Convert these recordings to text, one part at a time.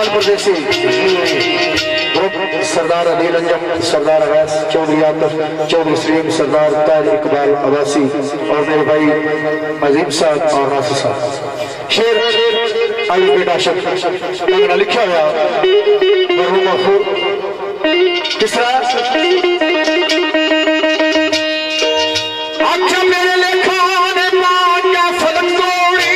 आवाल प्रदेशी सरदार अलील अंजम, सरदार अवैस, चौधरी आतिफ, चौधरी सलीम, सरदार ताज इकबाल अब्बासी और मेरे भाई अजीम साहब और नासिर साहब। शेर अली बेटा शक लिखा हुआ मरहूम मगफूर। किस तरह मेरे लेखा ने मान क्या फलक तोड़ी,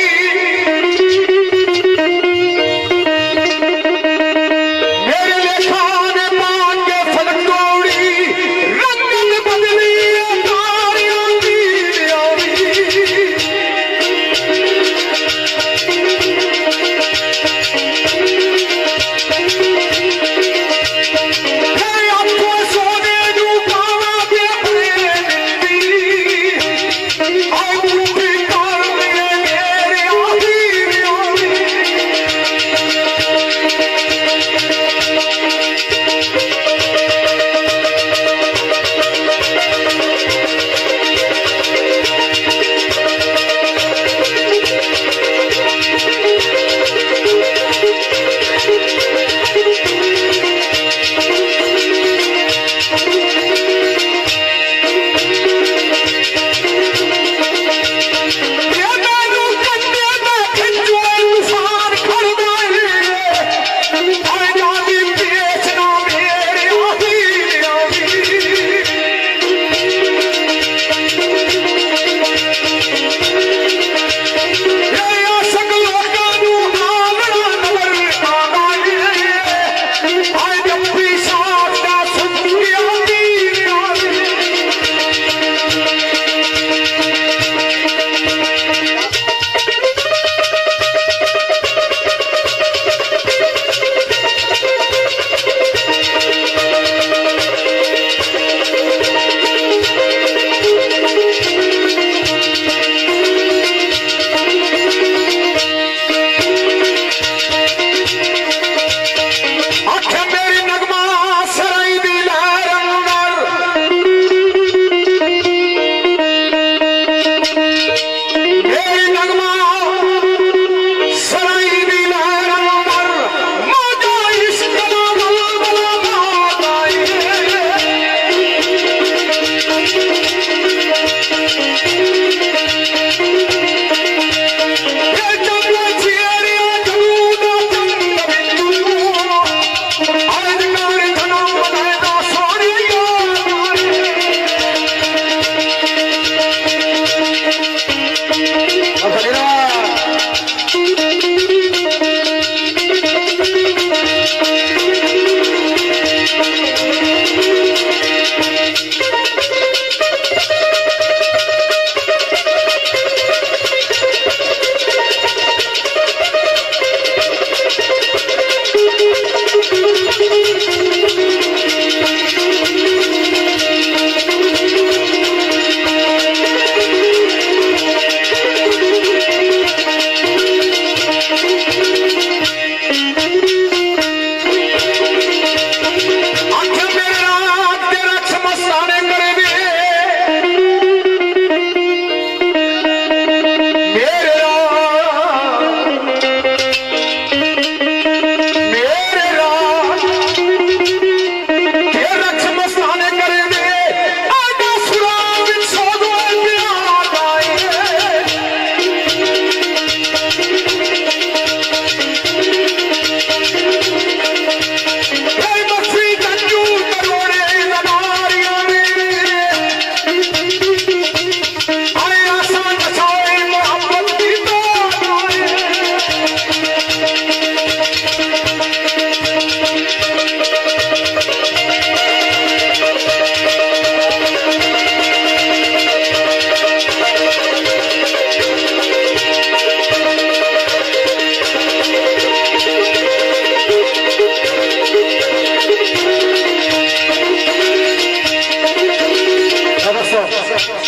मेरे लेखा ने मान के फलक तोड़ी, रंगत बदली तारियों की न्यारी।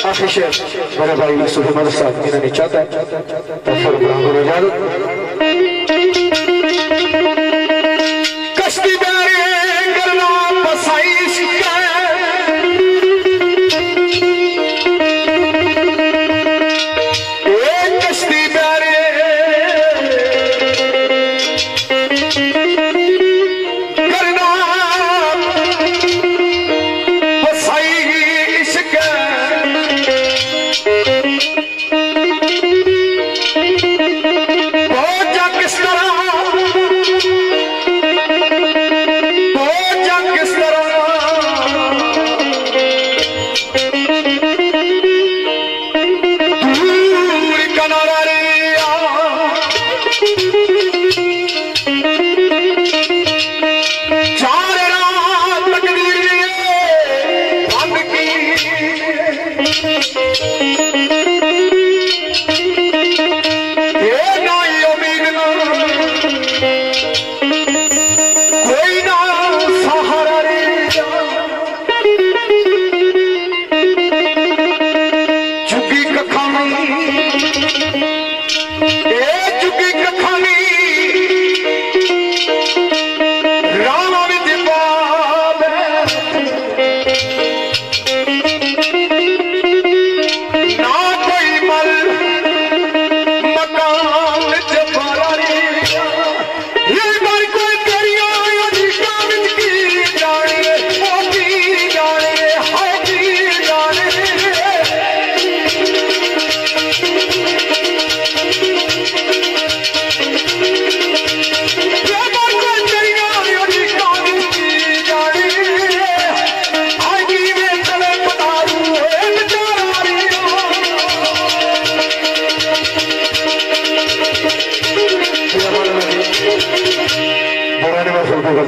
आखिर शेर मेरे भाई सुबह मदद साहब इन्होंने चाहता है तो फिर ब्राह्मण हो जाए कश्ती करना बसाई कश्ती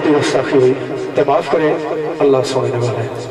गलती गुस्ताखी हुई तो माफ़ करें, अल्लाह सुनने वाला है।